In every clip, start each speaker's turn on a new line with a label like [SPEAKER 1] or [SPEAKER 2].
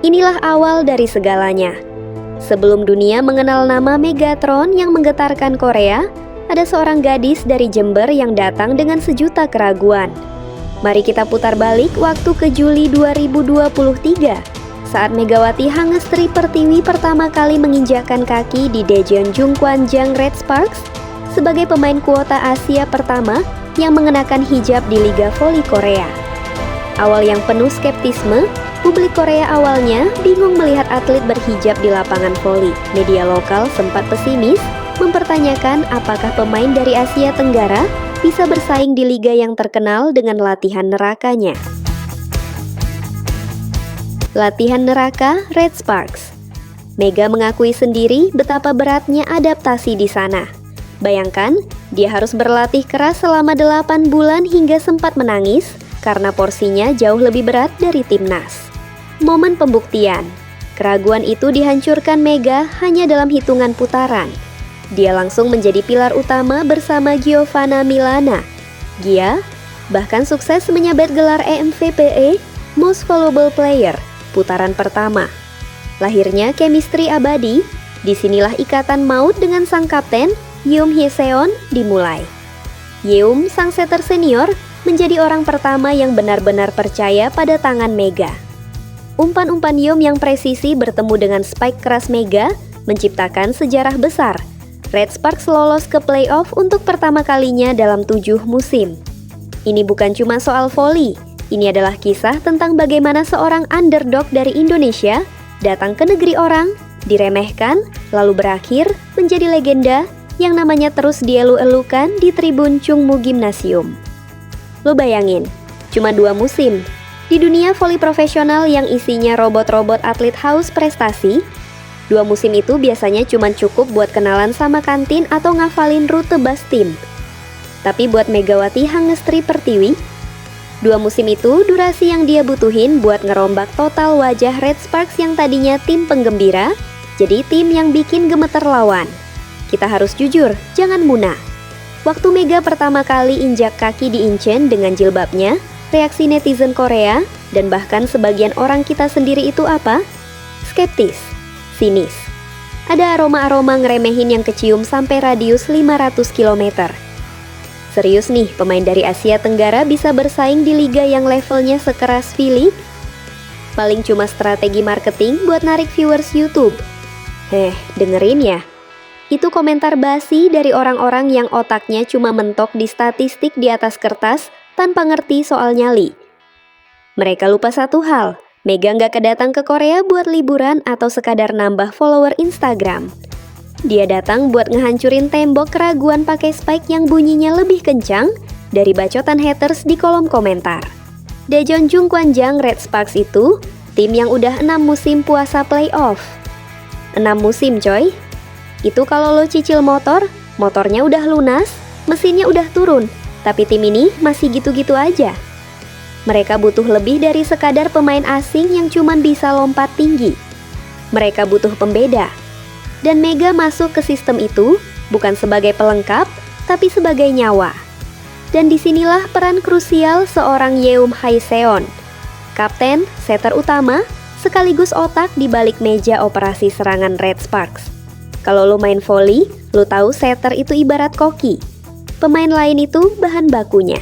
[SPEAKER 1] Inilah awal dari segalanya. Sebelum dunia mengenal nama Megatron yang menggetarkan Korea, ada seorang gadis dari Jember yang datang dengan sejuta keraguan. Mari kita putar balik waktu ke Juli 2023, saat Megawati Hangestri Pertiwi pertama kali menginjakkan kaki di Daejeon Kwanjang Red Sparks sebagai pemain kuota Asia pertama yang mengenakan hijab di Liga Voli Korea. Awal yang penuh skeptisme, publik Korea awalnya bingung melihat atlet berhijab di lapangan voli. Media lokal sempat pesimis, mempertanyakan apakah pemain dari Asia Tenggara bisa bersaing di liga yang terkenal dengan latihan nerakanya. Latihan neraka Red Sparks. Mega mengakui sendiri betapa beratnya adaptasi di sana. Bayangkan, dia harus berlatih keras selama 8 bulan hingga sempat menangis karena porsinya jauh lebih berat dari timnas. Momen pembuktian. Keraguan itu dihancurkan Mega hanya dalam hitungan putaran. Dia langsung menjadi pilar utama bersama Giovanna Milana. Gia bahkan sukses menyabet gelar EMVPE Most Valuable Player putaran pertama. Lahirnya chemistry abadi. Disinilah ikatan maut dengan sang kapten Yeum Hye-seon dimulai. Yeum, sang setter senior, menjadi orang pertama yang benar-benar percaya pada tangan Mega. Umpan-umpan Yeum yang presisi bertemu dengan spike keras Mega menciptakan sejarah besar. Red Sparks lolos ke playoff untuk pertama kalinya dalam 7 musim. Ini bukan cuma soal voli, ini adalah kisah tentang bagaimana seorang underdog dari Indonesia datang ke negeri orang, diremehkan, lalu berakhir menjadi legenda yang namanya terus dielu-elukan di tribun Chungmu Gymnasium. Lo bayangin, cuma 2 musim. Di dunia voli profesional yang isinya robot-robot atlet haus prestasi, 2 musim itu biasanya cuma cukup buat kenalan sama kantin atau ngafalin rute bus tim. Tapi buat Megawati Hangestri Pertiwi, 2 musim itu durasi yang dia butuhin buat ngerombak total wajah Red Sparks yang tadinya tim penggembira, jadi tim yang bikin gemeter lawan. Kita harus jujur, jangan munah. Waktu Mega pertama kali injak kaki di Incheon dengan jilbabnya, reaksi netizen Korea dan bahkan sebagian orang kita sendiri itu apa? Skeptis, sinis. Ada aroma-aroma ngeremehin yang kecium sampai radius 500 km. Serius nih, pemain dari Asia Tenggara bisa bersaing di liga yang levelnya sekeras V-League? Paling cuma strategi marketing buat narik viewers YouTube. Dengerin ya. Itu komentar basi dari orang-orang yang otaknya cuma mentok di statistik di atas kertas tanpa ngerti soal nyali. Mereka lupa satu hal, Mega nggak kedatang ke Korea buat liburan atau sekadar nambah follower Instagram. Dia datang buat ngehancurin tembok keraguan pakai spike yang bunyinya lebih kencang dari bacotan haters di kolom komentar. Daejeon Kwanjang Red Sparks itu tim yang udah 6 musim puasa playoff. 6 musim coy. Itu kalau lo cicil motor, motornya udah lunas, mesinnya udah turun, tapi tim ini masih gitu-gitu aja. Mereka butuh lebih dari sekadar pemain asing yang cuman bisa lompat tinggi. Mereka butuh pembeda. Dan Mega masuk ke sistem itu bukan sebagai pelengkap, tapi sebagai nyawa. Dan disinilah peran krusial seorang Yeum Hye-seon, kapten, setter utama, sekaligus otak di balik meja operasi serangan Red Sparks. Kalau lo main voli, lo tahu setter itu ibarat koki. Pemain lain itu bahan bakunya.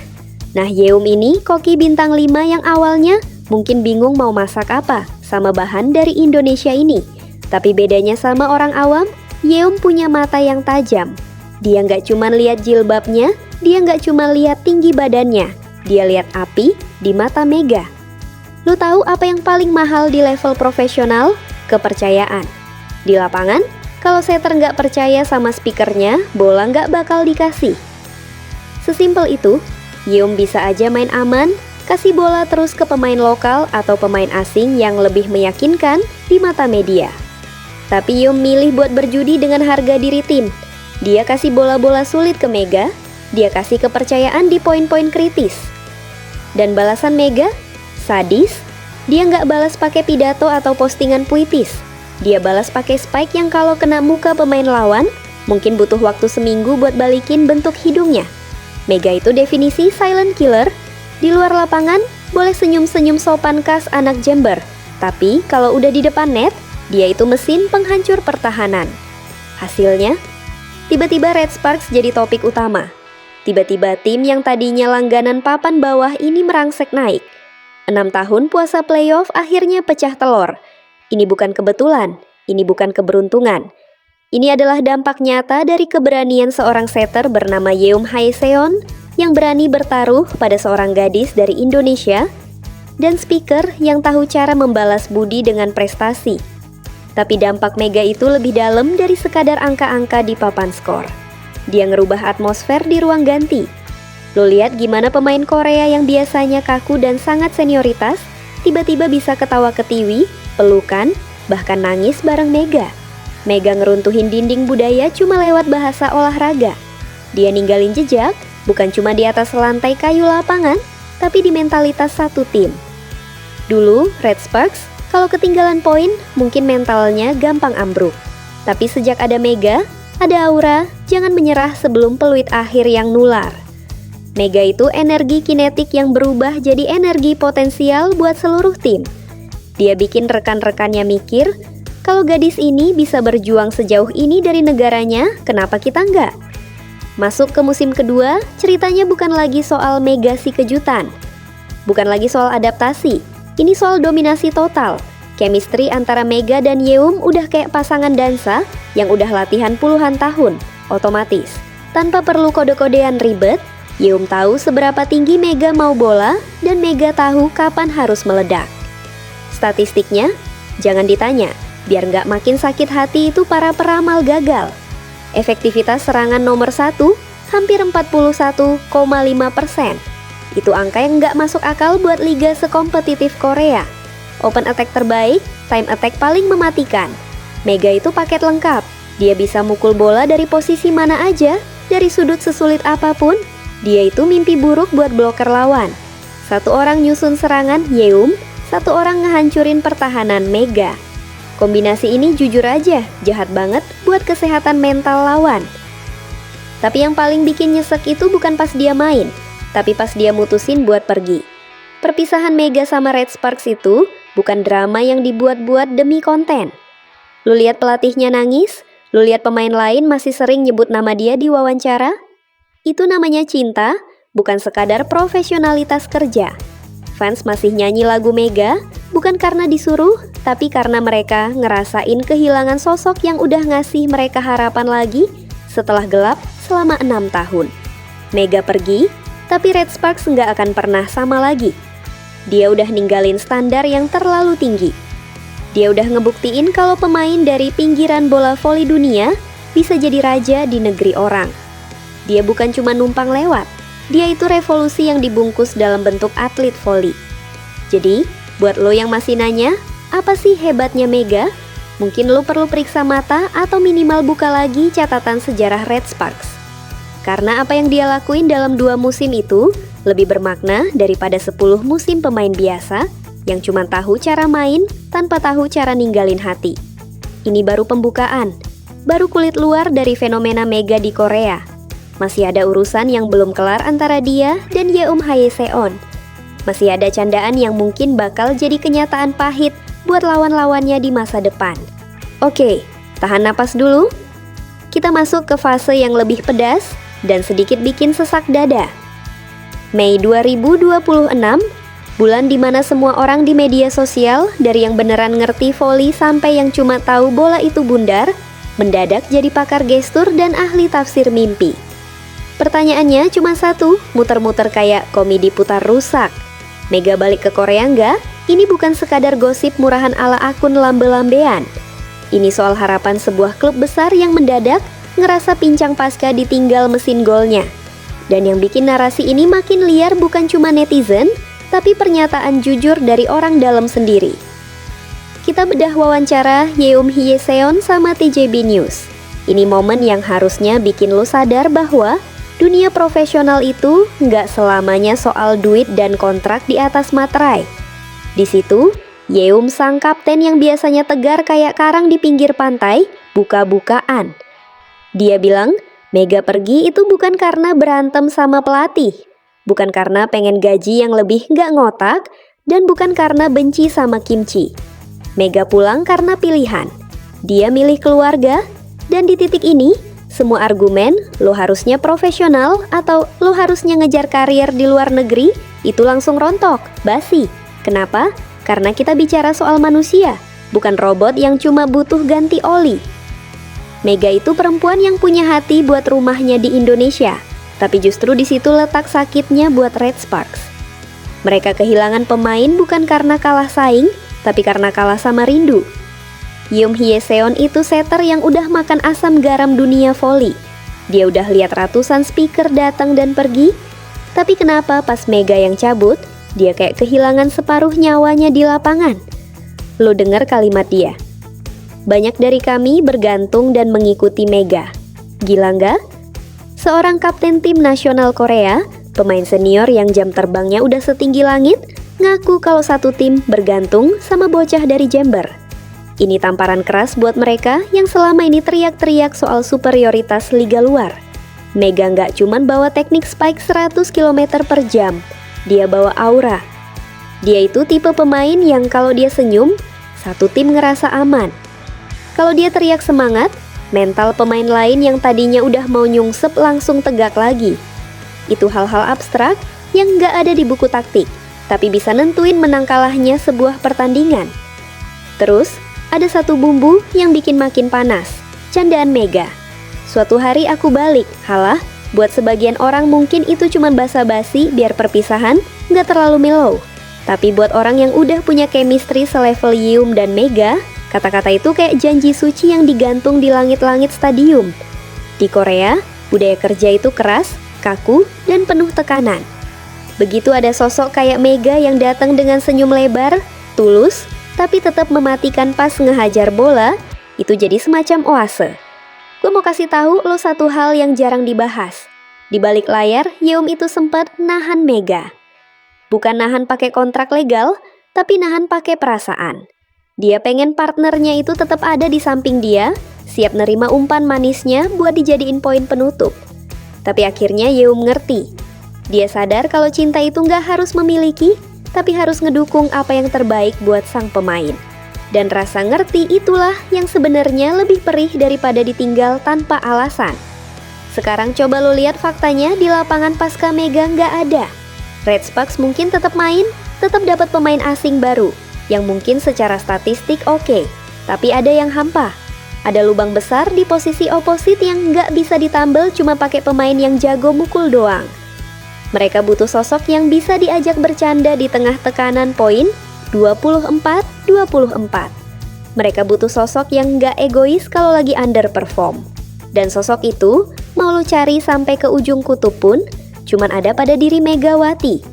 [SPEAKER 1] Nah, Yeum ini koki bintang 5 yang awalnya mungkin bingung mau masak apa sama bahan dari Indonesia ini. Tapi bedanya sama orang awam, Yeum punya mata yang tajam. Dia nggak cuma lihat jilbabnya, dia nggak cuma lihat tinggi badannya, dia lihat api di mata Mega. Lo tahu apa yang paling mahal di level profesional? Kepercayaan. Di lapangan, kalau setter nggak percaya sama speakernya, bola nggak bakal dikasih. Sesimpel itu, Yeum bisa aja main aman, kasih bola terus ke pemain lokal atau pemain asing yang lebih meyakinkan di mata media. Tapi Yeum milih buat berjudi dengan harga diri tim. Dia kasih bola-bola sulit ke Mega, dia kasih kepercayaan di poin-poin kritis. Dan balasan Mega? Sadis. Dia nggak balas pakai pidato atau postingan puitis. Dia balas pakai spike yang kalau kena muka pemain lawan, mungkin butuh waktu seminggu buat balikin bentuk hidungnya. Mega itu definisi silent killer. Di luar lapangan, boleh senyum-senyum sopan khas anak Jember. Tapi kalau udah di depan net, dia itu mesin penghancur pertahanan. Hasilnya, tiba-tiba Red Sparks jadi topik utama. Tiba-tiba tim yang tadinya langganan papan bawah ini merangsek naik. 6 tahun puasa playoff akhirnya pecah telur. Ini bukan kebetulan, ini bukan keberuntungan. Ini adalah dampak nyata dari keberanian seorang setter bernama Yeum Haeseon yang berani bertaruh pada seorang gadis dari Indonesia dan speaker yang tahu cara membalas budi dengan prestasi. Tapi dampak Mega itu lebih dalam dari sekadar angka-angka di papan skor. Dia ngerubah atmosfer di ruang ganti. Lo lihat gimana pemain Korea yang biasanya kaku dan sangat senioritas, tiba-tiba bisa ketawa ketiwi, pelukan, bahkan nangis bareng Mega. Mega ngeruntuhin dinding budaya cuma lewat bahasa olahraga. Dia ninggalin jejak, bukan cuma di atas lantai kayu lapangan, tapi di mentalitas satu tim. Dulu, Red Sparks, kalau ketinggalan poin, mungkin mentalnya gampang ambruk. Tapi sejak ada Mega, ada aura, jangan menyerah sebelum peluit akhir yang nular. Mega itu energi kinetik yang berubah jadi energi potensial buat seluruh tim. Dia bikin rekan-rekannya mikir, kalau gadis ini bisa berjuang sejauh ini dari negaranya, kenapa kita enggak? Masuk ke musim kedua, ceritanya bukan lagi soal Mega si kejutan. Bukan lagi soal adaptasi, ini soal dominasi total. Chemistry antara Mega dan Yeum udah kayak pasangan dansa yang udah latihan puluhan tahun, otomatis. Tanpa perlu kode-kodean ribet, Yeum tahu seberapa tinggi Mega mau bola dan Mega tahu kapan harus meledak. Statistiknya, jangan ditanya, biar nggak makin sakit hati itu para peramal gagal. Efektivitas serangan nomor 1 hampir 41,5%. Itu angka yang nggak masuk akal buat liga sekompetitif Korea. Open attack terbaik, time attack paling mematikan. Mega itu paket lengkap. Dia bisa mukul bola dari posisi mana aja, dari sudut sesulit apapun. Dia itu mimpi buruk buat bloker lawan. Satu orang nyusun serangan Yeum, satu orang ngehancurin pertahanan Mega. Kombinasi ini jujur aja, jahat banget buat kesehatan mental lawan. Tapi yang paling bikin nyesek itu bukan pas dia main, tapi pas dia mutusin buat pergi. Perpisahan Mega sama Red Sparks itu bukan drama yang dibuat-buat demi konten. Lu lihat pelatihnya nangis, lu lihat pemain lain masih sering nyebut nama dia di wawancara. Itu namanya cinta, bukan sekadar profesionalitas kerja. Fans masih nyanyi lagu Mega, bukan karena disuruh, tapi karena mereka ngerasain kehilangan sosok yang udah ngasih mereka harapan lagi setelah gelap selama 6 tahun. Mega pergi, tapi Red Sparks nggak akan pernah sama lagi. Dia udah ninggalin standar yang terlalu tinggi. Dia udah ngebuktiin kalau pemain dari pinggiran bola voli dunia bisa jadi raja di negeri orang. Dia bukan cuma numpang lewat, dia itu revolusi yang dibungkus dalam bentuk atlet voli. Jadi, buat lo yang masih nanya, apa sih hebatnya Mega? Mungkin lo perlu periksa mata atau minimal buka lagi catatan sejarah Red Sparks. Karena apa yang dia lakuin dalam 2 musim itu lebih bermakna daripada 10 musim pemain biasa yang cuma tahu cara main tanpa tahu cara ninggalin hati. Ini baru pembukaan, baru kulit luar dari fenomena Mega di Korea. Masih ada urusan yang belum kelar antara dia dan Yeum Haeseon. Masih ada candaan yang mungkin bakal jadi kenyataan pahit buat lawan-lawannya di masa depan. Oke, tahan napas dulu. Kita masuk ke fase yang lebih pedas dan sedikit bikin sesak dada. Mei 2026, bulan dimana semua orang di media sosial, dari yang beneran ngerti voli sampai yang cuma tahu bola itu bundar, mendadak jadi pakar gestur dan ahli tafsir mimpi. Pertanyaannya cuma satu, muter-muter kayak komedi putar rusak. Mega balik ke Korea nggak? Ini bukan sekadar gosip murahan ala akun lambe-lambean. Ini soal harapan sebuah klub besar yang mendadak ngerasa pincang pasca ditinggal mesin golnya. Dan yang bikin narasi ini makin liar bukan cuma netizen, tapi pernyataan jujur dari orang dalam sendiri. Kita bedah wawancara Yeum Haeseon sama TJB News. Ini momen yang harusnya bikin lo sadar bahwa dunia profesional itu nggak selamanya soal duit dan kontrak di atas materai. Di situ, Yeum sang kapten yang biasanya tegar kayak karang di pinggir pantai, buka-bukaan. Dia bilang, Mega pergi itu bukan karena berantem sama pelatih, bukan karena pengen gaji yang lebih nggak ngotak, Dan bukan karena benci sama kimchi. Mega pulang karena pilihan. Dia milih keluarga, dan di titik ini, semua argumen lo harusnya profesional atau lo harusnya ngejar karir di luar negeri, itu langsung rontok, basi. Kenapa? Karena kita bicara soal manusia, bukan robot yang cuma butuh ganti oli. Mega itu perempuan yang punya hati buat rumahnya di Indonesia, tapi justru di situ letak sakitnya buat Red Sparks. Mereka kehilangan pemain bukan karena kalah saing, tapi karena kalah sama rindu. Yoon Hye-seon itu setter yang udah makan asam garam dunia voli. Dia udah lihat ratusan speaker datang dan pergi, tapi kenapa pas Mega yang cabut, dia kayak kehilangan separuh nyawanya di lapangan? Lo denger kalimat dia. Banyak dari kami bergantung dan mengikuti Mega. Gila nggak? Seorang kapten tim nasional Korea, pemain senior yang jam terbangnya udah setinggi langit, ngaku kalau satu tim bergantung sama bocah dari Jember. Ini tamparan keras buat mereka yang selama ini teriak-teriak soal superioritas liga luar. Mega nggak cuman bawa teknik spike 100 km per jam, dia bawa aura. Dia itu tipe pemain yang kalau dia senyum, satu tim ngerasa aman. Kalau dia teriak semangat, mental pemain lain yang tadinya udah mau nyungsep langsung tegak lagi. Itu hal-hal abstrak yang nggak ada di buku taktik, tapi bisa nentuin menang kalahnya sebuah pertandingan. Terus, ada satu bumbu yang bikin makin panas, candaan Mega. Suatu hari aku balik, halah, buat sebagian orang mungkin itu cuma basa-basi biar perpisahan nggak terlalu mellow. Tapi buat orang yang udah punya chemistry selevel Yeom dan Mega, kata-kata itu kayak janji suci yang digantung di langit-langit stadium. Di Korea, budaya kerja itu keras, kaku, dan penuh tekanan. Begitu ada sosok kayak Mega yang datang dengan senyum lebar, tulus, tapi tetap mematikan pas ngehajar bola, itu jadi semacam oase. Gue mau kasih tahu lo satu hal yang jarang dibahas. Di balik layar, Yeom itu sempat nahan Mega. Bukan nahan pakai kontrak legal, tapi nahan pakai perasaan. Dia pengen partnernya itu tetap ada di samping dia, siap nerima umpan manisnya buat dijadiin poin penutup. Tapi akhirnya Yeom ngerti. Dia sadar kalau cinta itu nggak harus memiliki, tapi harus ngedukung apa yang terbaik buat sang pemain. Dan rasa ngerti itulah yang sebenarnya lebih perih daripada ditinggal tanpa alasan. Sekarang coba lo lihat faktanya di lapangan pasca Mega nggak ada. Red Sparks mungkin tetap main, tetap dapat pemain asing baru, yang mungkin secara statistik oke, tapi ada yang hampa. Ada lubang besar di posisi oposit yang nggak bisa ditambal cuma pakai pemain yang jago mukul doang. Mereka butuh sosok yang bisa diajak bercanda di tengah tekanan poin 24-24. Mereka butuh sosok yang nggak egois kalau lagi underperform. Dan sosok itu, mau lo cari sampai ke ujung kutub pun, cuman ada pada diri Megawati.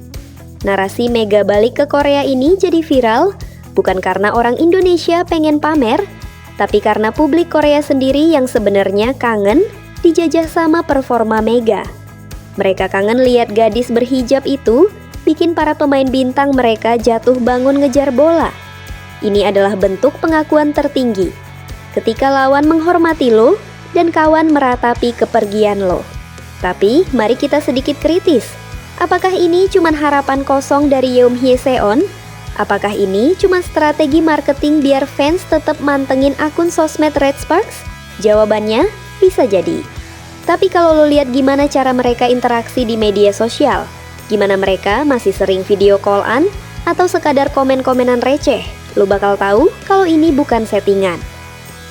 [SPEAKER 1] Narasi Mega balik ke Korea ini jadi viral, bukan karena orang Indonesia pengen pamer, tapi karena publik Korea sendiri yang sebenarnya kangen dijajah sama performa Mega. Mereka kangen lihat gadis berhijab itu bikin para pemain bintang mereka jatuh bangun ngejar bola. Ini adalah bentuk pengakuan tertinggi. Ketika lawan menghormati lo dan kawan meratapi kepergian lo. Tapi mari kita sedikit kritis. Apakah ini cuma harapan kosong dari Yoon Hye-seon? Apakah ini cuma strategi marketing biar fans tetap mantengin akun sosmed Red Sparks? Jawabannya bisa jadi. Tapi kalau lo lihat gimana cara mereka interaksi di media sosial, gimana mereka masih sering video call-an atau sekadar komen-komenan receh, lo bakal tahu kalau ini bukan settingan.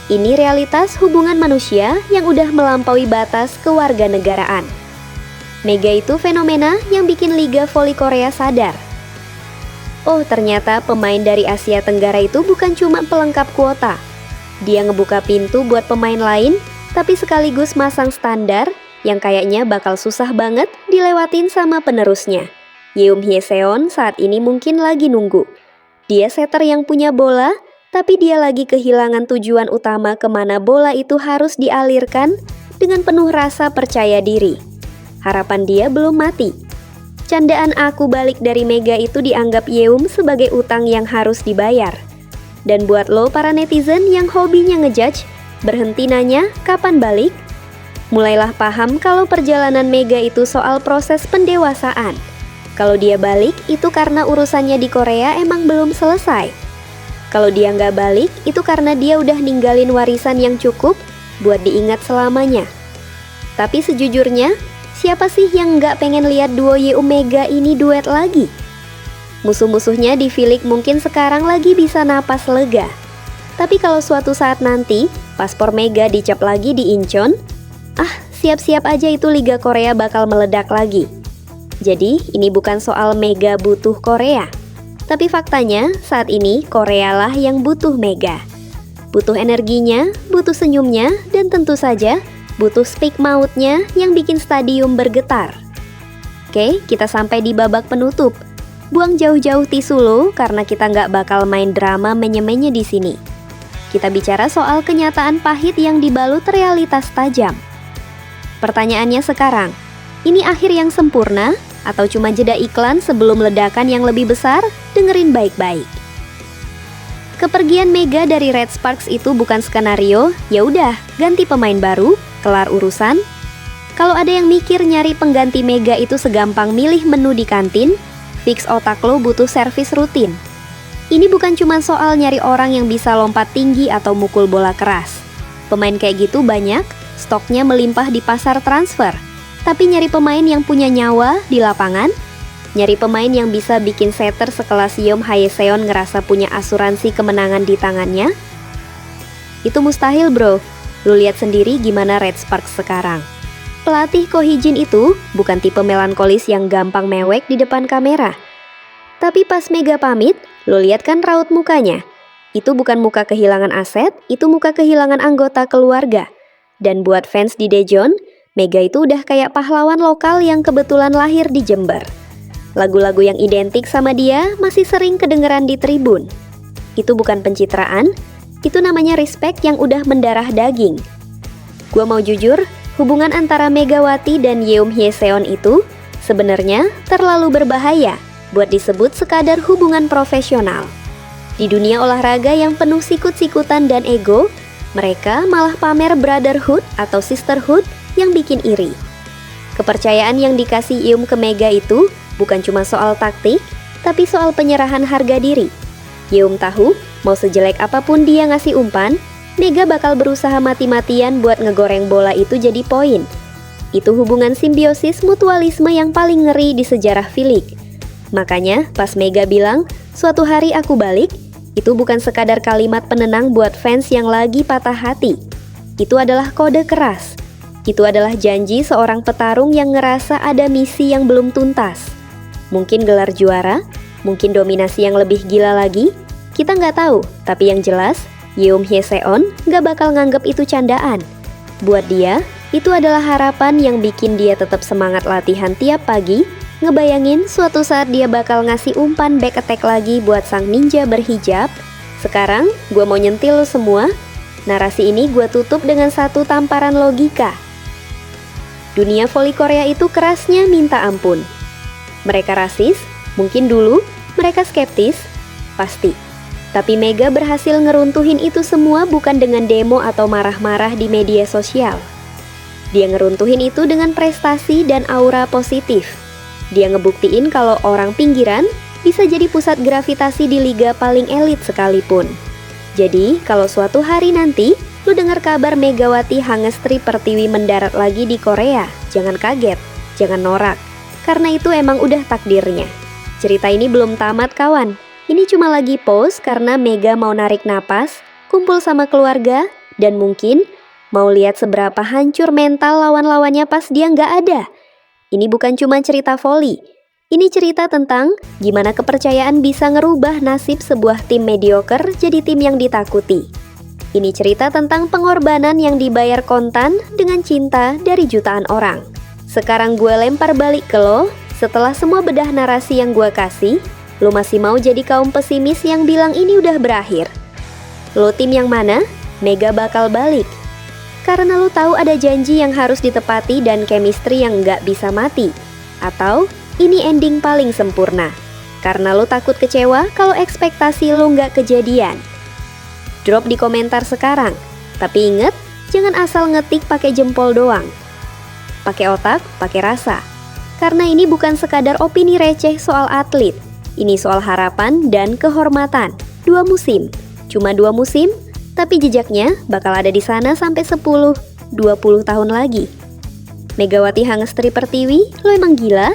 [SPEAKER 1] Ini realitas hubungan manusia yang udah melampaui batas kewarganegaraan. Mega itu fenomena yang bikin Liga Voli Korea sadar. Oh, ternyata pemain dari Asia Tenggara itu bukan cuma pelengkap kuota. Dia ngebuka pintu buat pemain lain, tapi sekaligus masang standar yang kayaknya bakal susah banget dilewatin sama penerusnya. Yoon Hye-seon saat ini mungkin lagi nunggu. Dia setter yang punya bola, tapi dia lagi kehilangan tujuan utama kemana bola itu harus dialirkan dengan penuh rasa percaya diri. Harapan dia belum mati. Candaan aku balik dari Mega itu dianggap Yeom sebagai utang yang harus dibayar. Dan buat lo para netizen yang hobinya ngejudge, berhenti nanya kapan balik. Mulailah paham kalau perjalanan Mega itu soal proses pendewasaan. Kalau dia balik, itu karena urusannya di Korea emang belum selesai. Kalau dia nggak balik, itu karena dia udah ninggalin warisan yang cukup buat diingat selamanya. Tapi sejujurnya, siapa sih yang nggak pengen lihat duo Yeom Mega ini duet lagi? Musuh-musuhnya di V-League mungkin sekarang lagi bisa napas lega. Tapi kalau suatu saat nanti, paspor Mega dicap lagi di Incheon, siap-siap aja itu Liga Korea bakal meledak lagi. Jadi, ini bukan soal Mega butuh Korea. Tapi faktanya, saat ini Korea lah yang butuh Mega. Butuh energinya, butuh senyumnya, dan tentu saja butuh speak mautnya yang bikin stadium bergetar. Oke, kita sampai di babak penutup. Buang jauh-jauh tisu lo, karena kita nggak bakal main drama menye-menye di sini. Kita bicara soal kenyataan pahit yang dibalut realitas tajam. Pertanyaannya sekarang, ini akhir yang sempurna atau cuma jeda iklan sebelum ledakan yang lebih besar? Dengerin baik-baik. Kepergian Mega dari Red Sparks itu bukan skenario, ya udah, ganti pemain baru, kelar urusan. Kalau ada yang mikir nyari pengganti Mega itu segampang milih menu di kantin, fix otak lo butuh servis rutin. Ini bukan cuma soal nyari orang yang bisa lompat tinggi atau mukul bola keras. Pemain kayak gitu banyak, stoknya melimpah di pasar transfer. Tapi nyari pemain yang punya nyawa di lapangan, nyari pemain yang bisa bikin setter sekelas Yeom Haeseon ngerasa punya asuransi kemenangan di tangannya, itu mustahil bro. Lu lihat sendiri gimana Red Sparks sekarang. Pelatih Ko Hee-jin itu bukan tipe melankolis yang gampang mewek di depan kamera. Tapi pas Mega pamit, lo lihat kan raut mukanya. Itu bukan muka kehilangan aset, itu muka kehilangan anggota keluarga. Dan buat fans di Daejeon, Mega itu udah kayak pahlawan lokal yang kebetulan lahir di Jember. Lagu-lagu yang identik sama dia masih sering kedengeran di tribun. Itu bukan pencitraan, itu namanya respect yang udah mendarah daging. Gua mau jujur, hubungan antara Megawati dan Yeom Hyeseon itu sebenarnya terlalu berbahaya buat disebut sekadar hubungan profesional. Di dunia olahraga yang penuh sikut-sikutan dan ego, mereka malah pamer brotherhood atau sisterhood yang bikin iri. Kepercayaan yang dikasih Yeom ke Mega itu bukan cuma soal taktik, tapi soal penyerahan harga diri. Yeom tahu, mau sejelek apapun dia ngasih umpan, Mega bakal berusaha mati-matian buat ngegoreng bola itu jadi poin. Itu hubungan simbiosis mutualisme yang paling ngeri di sejarah V-League. Makanya pas Mega bilang, suatu hari aku balik, itu bukan sekadar kalimat penenang buat fans yang lagi patah hati. Itu adalah kode keras. Itu adalah janji seorang petarung yang ngerasa ada misi yang belum tuntas. Mungkin gelar juara, mungkin dominasi yang lebih gila lagi, kita nggak tahu. Tapi yang jelas, Yeom Hyeseon nggak bakal nganggep itu candaan. Buat dia, itu adalah harapan yang bikin dia tetap semangat latihan tiap pagi, ngebayangin suatu saat dia bakal ngasih umpan back attack lagi buat sang ninja berhijab. Sekarang, gue mau nyentil lo semua. Narasi ini gue tutup dengan satu tamparan logika. Dunia voli Korea itu kerasnya minta ampun. Mereka rasis, mungkin dulu, mereka skeptis, pasti. Tapi Mega berhasil ngeruntuhin itu semua bukan dengan demo atau marah-marah di media sosial. Dia ngeruntuhin itu dengan prestasi dan aura positif. Dia ngebuktiin kalau orang pinggiran bisa jadi pusat gravitasi di liga paling elit sekalipun. Jadi, kalau suatu hari nanti lu dengar kabar Megawati Hangestri Pertiwi mendarat lagi di Korea, jangan kaget, jangan norak. Karena itu emang udah takdirnya. Cerita ini belum tamat kawan. Ini cuma lagi pause karena Mega mau narik napas, kumpul sama keluarga, dan mungkin mau lihat seberapa hancur mental lawan-lawannya pas dia nggak ada. Ini bukan cuma cerita voli. Ini cerita tentang gimana kepercayaan bisa ngerubah nasib sebuah tim mediocre jadi tim yang ditakuti. Ini cerita tentang pengorbanan yang dibayar kontan dengan cinta dari jutaan orang. Sekarang gue lempar balik ke lo, setelah semua bedah narasi yang gue kasih, lo masih mau jadi kaum pesimis yang bilang ini udah berakhir? Lo tim yang mana? Mega bakal balik. Karena lo tahu ada janji yang harus ditepati dan chemistry yang nggak bisa mati. Atau ini ending paling sempurna. Karena lo takut kecewa kalau ekspektasi lo nggak kejadian. Drop di komentar sekarang. Tapi inget, jangan asal ngetik pakai jempol doang. Pakai otak, pakai rasa. Karena ini bukan sekadar opini receh soal atlet. Ini soal harapan dan kehormatan. 2 musim. Cuma 2 musim, tapi jejaknya bakal ada di sana sampai 10, 20 tahun lagi. Megawati Hangestri Pertiwi, lo emang gila?